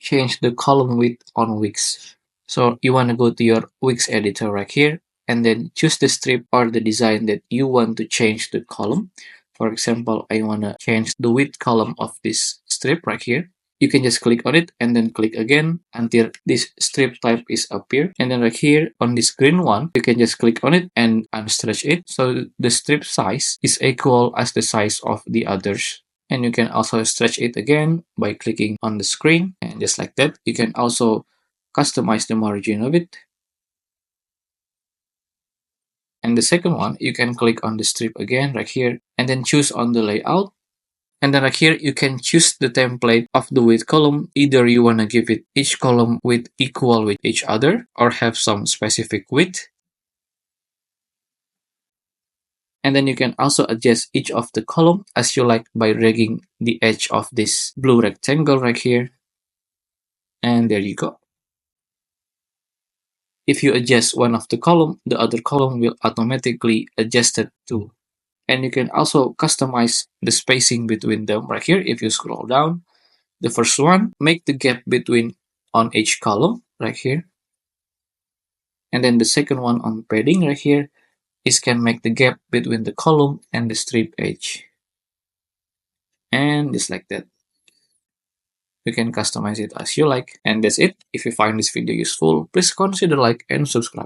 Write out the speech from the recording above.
change the column width on Wix. So you want to go to your Wix editor right here and then choose the strip or the design that you want to change the column. For example, I want to change the width column of this strip right here. You can just click on it and then click again until this strip type is appear. And then right here on this green one, you can just click on it and unstretch it. So the strip size is equal as the size of the others. And you can also stretch it again by clicking on the screen, and just like that. You can also customize the margin of it. And the second one, you can click on the strip again right here and then choose on the layout. And then right here, you can choose the template of the width column. Either you want to give it each column width equal with each other or have some specific width. And then you can also adjust each of the column as you like by dragging the edge of this blue rectangle right here. And there you go. If you adjust one of the column, the other column will automatically adjust it too. And you can also customize the spacing between them right here. If you scroll down, the first one, make the gap between on each column right here. And then the second one on padding right here is can make the gap between the column and the strip edge. And just like that. You can customize it as you like. And that's it. If you find this video useful, please consider like and subscribe.